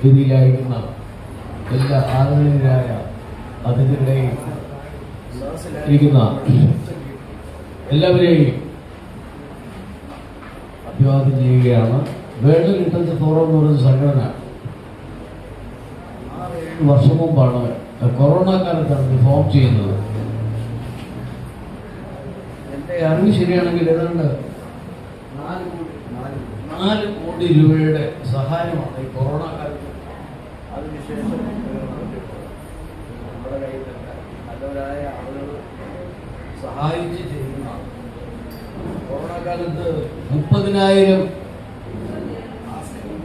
വേദിയിലായിരിക്കുന്ന എല്ലാ ആദരണീയരായ അതിഥികളുടെയും ഇരിക്കുന്ന എല്ലാവരെയും അഭിവാദ്യം ചെയ്യുകയാണ്. വേൾഡ് ലിറ്ററേച്ചർ ഫോറം എന്ന് പറയുന്ന സംഘടന 6-7 വർഷം മുമ്പാണ് കൊറോണ കാലത്താണ് ഫോം ചെയ്യുന്നത്. എൻ്റെ അറിവ് ശരിയാണെങ്കിൽ ഏതാണ്ട് 4 കോടി രൂപയുടെ സഹായമാണ് ഈ കൊറോണ കാലത്ത്. അതിനുശേഷം നമ്മുടെ കയ്യിൽ നല്ലവരായ ആളുകൾ സഹായിച്ച് ചെയ്യുന്ന കൊറോണ കാലത്ത് 30,000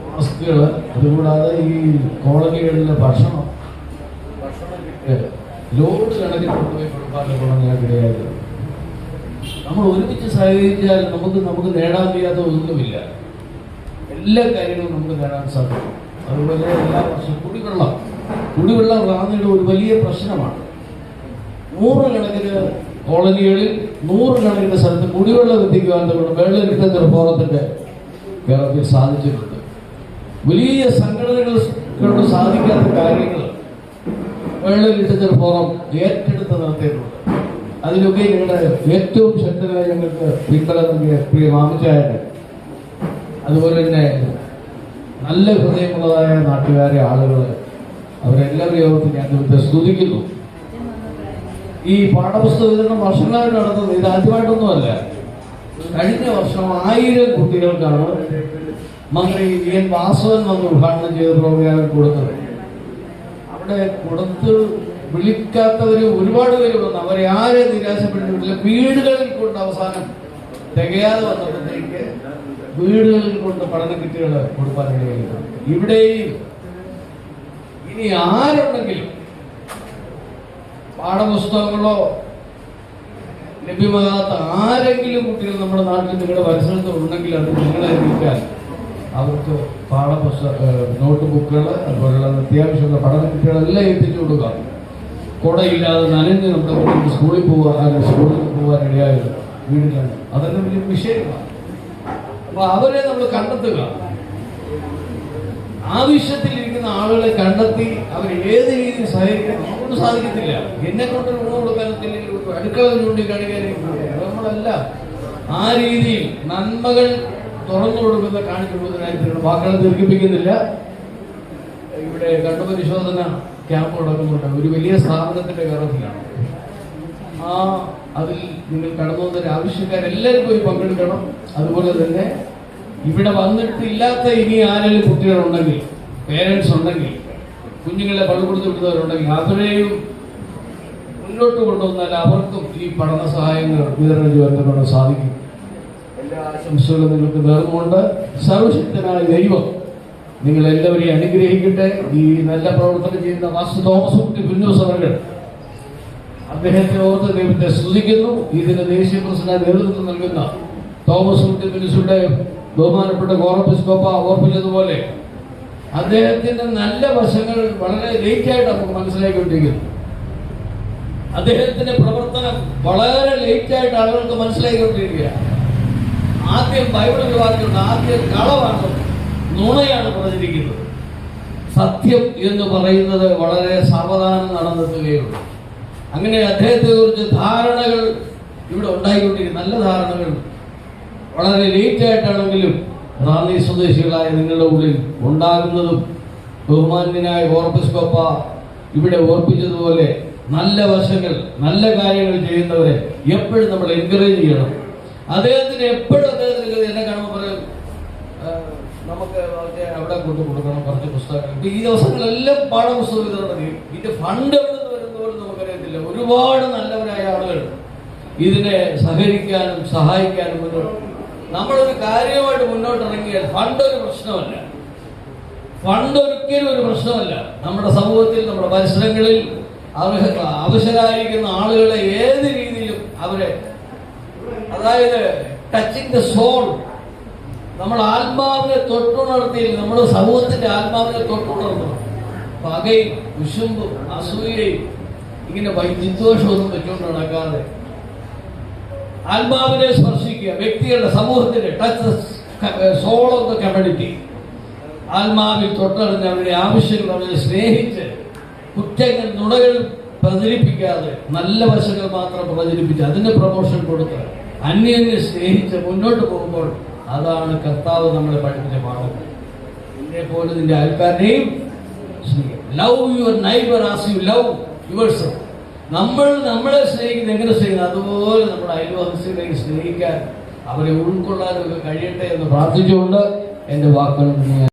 മാസ്കുകൾ, അതുകൂടാതെ ഈ കോളനികളിലെ ഭക്ഷണം ലോഡ് കണക്കിന് കൊണ്ടുപോയി കൊടുക്കാനുള്ള ഞങ്ങൾക്കിടയായത്. നമ്മൾ ഒരുമിച്ച് സഹകരിച്ചാൽ നമുക്ക് നേടാൻ കഴിയാത്ത ഒന്നുമില്ല. എല്ലാ കാര്യങ്ങളും നമുക്ക് നേടാൻ സാധിക്കും. അതുപോലെ എല്ലാ വർഷവും കുടിവെള്ളം റാന്നിയുടെ ഒരു വലിയ പ്രശ്നമാണ്. 100 കണക്കിന് കോളനികളിൽ 100 കണക്കിന് സ്ഥലത്ത് കുടിവെള്ളം എത്തിക്കുവാൻ വേൾഡ് ലിറ്ററേച്ചർ ഫോറത്തിന്റെ കേരളത്തിൽ സാധിച്ചിട്ടുണ്ട്. വലിയ സംഘടനകൾ കൊണ്ട് സാധിക്കാത്ത കാര്യങ്ങൾ വേൾഡ് ലിറ്ററേച്ചർ ഫോറം ഏറ്റെടുത്ത് നടത്തിയിട്ടുണ്ട്. അതിലൊക്കെ ഞങ്ങളുടെ ഏറ്റവും ശക്തനായ ഞങ്ങൾക്ക് പിന്തുണ നൽകിയ പ്രിയ മാമച്ചായന്, അതുപോലെ തന്നെ നല്ല ഹൃദയമുള്ളതായ നാട്ടുകാരെ ആളുകൾ, അവരെല്ലാവരും യോഗത്തിൽ ഞാൻ ഇവിടുത്തെ സ്തുതിക്കുന്നു. ഈ പാഠപുസ്തക വിതരണം വർഷങ്ങളായിട്ട് നടത്തുന്നത് ഇത് ആദ്യമായിട്ടൊന്നുമല്ല. കഴിഞ്ഞ വർഷം 1000 കുട്ടികൾക്കാണ് മന്ത്രി എൻ വാസവൻ വന്ന് ഉദ്ഘാടനം ചെയ്ത പ്രോഗ്രാമിൽ കൊടുത്തത്. അവിടെ കൊടുത്ത് വിളിക്കാത്തവർ ഒരുപാട് പേര് വന്നു. അവരെ ആരെ നിരാശപ്പെട്ടിട്ടില്ല. വീടുകളിൽ കൊണ്ട് അവസാനം തികയാതെ വന്നപ്പോഴത്തേക്ക് വീടുകളിൽ കൊണ്ട് പഠന കിറ്റുകൾ കൊടുക്കാനിടയായിരുന്നു. ഇവിടെയും ഇനി ആരുണ്ടെങ്കിലും പാഠപുസ്തകങ്ങളോ ലഭ്യമാകാത്ത ആരെങ്കിലും കുട്ടികൾ നമ്മുടെ നാട്ടിൽ നിങ്ങളുടെ പരിസരത്ത് ഉണ്ടെങ്കിൽ അത് നിങ്ങളെ അറിയിക്കാൻ അവർക്ക് നോട്ട് ബുക്കുകൾ, അതുപോലുള്ള അത്യാവശ്യമുള്ള പഠന കിറ്റുകളെല്ലാം എത്തിച്ചു കൊടുക്കുക. കുടയില്ലാതെ നനഞ്ഞ് നമ്മുടെ കുട്ടികൾ സ്കൂളിൽ പോകാൻ ഇടയായത് വീട്ടിലാണ്. അതൊക്കെ വലിയ വിഷയമാണ്. അപ്പൊ അവരെ നമ്മൾ കണ്ടെത്തുക, ആവശ്യത്തിലിരിക്കുന്ന ആളുകളെ കണ്ടെത്തി അവർ ഏത് രീതിയിൽ സഹകരിക്കാൻ നമുക്കൊന്നും സാധിക്കത്തില്ല. എന്നെ കൊണ്ട് ഗുണം കൊടുക്കാനത്തില്ലെങ്കിൽ അടുക്കള ചൂണ്ടിക്കാണിക്കാനും നമ്മളല്ല. ആ രീതിയിൽ നന്മകൾ തുറന്നു കൊടുക്കുന്ന കാണിച്ചു കൊടുക്കുന്നതിനായിട്ട് വാക്കുകൾ ദീർഘിപ്പിക്കുന്നില്ല. ഇവിടെ കണ്ടുപരിശോധന ക്യാമ്പ് നടക്കുന്നുണ്ട്. ഒരു വലിയ സ്ഥാപനത്തിന്റെ കേരളത്തിലാണ്. അതിൽ നിങ്ങൾ കടന്നു വന്നൊരു ആവശ്യക്കാരെല്ലാവരും പോയി പങ്കെടുക്കണം. അതുപോലെ തന്നെ ഇവിടെ വന്നിട്ടില്ലാത്ത ഇനി ആരെങ്കിലും കുട്ടികളുണ്ടെങ്കിൽ, പേരൻസ് ഉണ്ടെങ്കിൽ, കുഞ്ഞുങ്ങളെ പള്ളിക്കൊടുത്ത് വിടുന്നവരുണ്ടെങ്കിൽ അവരെയും മുന്നോട്ട് കൊണ്ടുവന്നാൽ അവർക്കും ഈ പഠന സഹായങ്ങൾ വിതരണം ചെയ്യാൻ സാധിക്കും. എല്ലാ ആശംസകളും നിങ്ങൾക്ക് നേർന്നുകൊണ്ട് സർവശക്തനായ ദൈവം നിങ്ങളെല്ലാവരെയും അനുഗ്രഹിക്കട്ടെ. ഈ നല്ല പ്രവർത്തനം ചെയ്യുന്ന മാസ്റ്റർ തോമസ് കുട്ടി കുഞ്ഞൂസ് അവർ, അദ്ദേഹത്തെ ഓർത്ത് ദൈവത്തെ സ്തുതിക്കുന്നു. ഇതിന് ദേശീയ പ്രസിഡന്റ് നേതൃത്വം നൽകുന്ന തോമസ് കുട്ടി കുഞ്ഞൂസിന്റെ ബഹുമാനപ്പെട്ട കോറപ്പിസ്കോപ്പ ഓർപ്പിച്ചതുപോലെ അദ്ദേഹത്തിന്റെ നല്ല വശങ്ങൾ വളരെ ലേറ്റായിട്ട് നമുക്ക് മനസ്സിലാക്കിക്കൊണ്ടിരിക്കുന്നു. അദ്ദേഹത്തിന്റെ പ്രവർത്തനം വളരെ ലേറ്റായിട്ട് ആളുകൾക്ക് മനസ്സിലാക്കിക്കൊണ്ടിരിക്കുക. ആദ്യം ബൈബിളിൽ വായിച്ചുകൊണ്ട് ആദ്യം കളവാണ്, നുണയാണ് പറഞ്ഞിരിക്കുന്നത്. സത്യം എന്ന് പറയുന്നത് വളരെ സാവധാനം നടന്നെത്തുകയുള്ളൂ. അങ്ങനെ അദ്ദേഹത്തെ കുറിച്ച് ധാരണകൾ ഇവിടെ ഉണ്ടായിക്കൊണ്ടിരിക്കും. നല്ല ധാരണകൾ വളരെ ലേറ്റായിട്ടാണെങ്കിലും റാന്നി സ്വദേശികളായ നിങ്ങളുടെ ഉള്ളിൽ ഉണ്ടാകുന്നതും ബഹുമാന്യനായ ഓർപ്പിസ്കോപ്പ ഇവിടെ ഓർപ്പിച്ചതുപോലെ നല്ല വശങ്ങൾ, നല്ല കാര്യങ്ങൾ ചെയ്യുന്നവരെ എപ്പോഴും നമ്മൾ എൻകറേജ് ചെയ്യണം. അദ്ദേഹത്തിന് എപ്പോഴും എന്നെ കാണുമ്പോൾ പറയും, നമുക്ക് അവിടെ കൊണ്ടു കൊടുക്കണം കുറച്ച് പുസ്തകങ്ങൾ. ഈ ദിവസങ്ങളെല്ലാം പാഠപുസ്തകം വിതരണം ചെയ്യും. ഇതിന്റെ ഫണ്ട് എവിടെ നിന്ന് വരുന്നപോലും നമുക്കറിയത്തില്ല. ഒരുപാട് നല്ലവരായ ആളുകൾ ഇതിനെ സഹകരിക്കാനും സഹായിക്കാനും നമ്മളൊരു കാര്യമായിട്ട് മുന്നോട്ടിറങ്ങിയാൽ ഫണ്ട് ഒരു പ്രശ്നമല്ല. ഫണ്ട് ഒരിക്കലും ഒരു പ്രശ്നമല്ല. നമ്മുടെ സമൂഹത്തിൽ, നമ്മുടെ പരിസരങ്ങളിൽ അവശരായിരിക്കുന്ന ആളുകളെ ഏത് രീതിയിലും അവരെ, അതായത് ടച്ചിങ് ദ സോൾ, നമ്മൾ ആത്മാവിനെ തൊട്ടുണർത്തിയിൽ നമ്മുടെ സമൂഹത്തിന്റെ ആത്മാവിനെ തൊട്ടുണർത്തണം. പകയും കുശുമ്പും അസൂയയും ഇങ്ങനെ വിദ്വേഷമൊന്നും വെച്ചുകൊണ്ട് നടക്കാതെ ആത്മാവിനെ സ്പർശിക്കുക, വ്യക്തികളുടെ സമൂഹത്തിന്റെ touch soul of the community. ആത്മാവിൽ തൊട്ടറിഞ്ഞ് അവരുടെ ആവശ്യങ്ങൾ അവരെ സ്നേഹിച്ച് കുറ്റങ്ങൾ നുണകൾ പ്രചരിപ്പിക്കാതെ നല്ല വശങ്ങൾ മാത്രം പ്രചരിപ്പിച്ച് അതിന്റെ പ്രൊമോഷൻ കൊടുത്ത് അന്യനെ സ്നേഹിച്ച് മുന്നോട്ട് പോകുമ്പോൾ അതാണ് കർത്താവ് നമ്മളെ പഠിപ്പിച്ച പാഠം. ഇതേപോലെ നിന്റെ അയൽക്കാരനെയും love your neighbour as you love yourself. നമ്മളെ സ്നേഹിക്കുന്നത് എങ്ങനെ സ്നേഹിക്കുന്നത് അതുപോലെ നമ്മുടെ അയൽവാസികളെ സ്നേഹിക്കാൻ അവരെ ഉൾക്കൊള്ളാനൊക്കെ കഴിയട്ടെ എന്ന് പ്രാർത്ഥിച്ചുകൊണ്ട് എന്റെ വാക്കുകൾ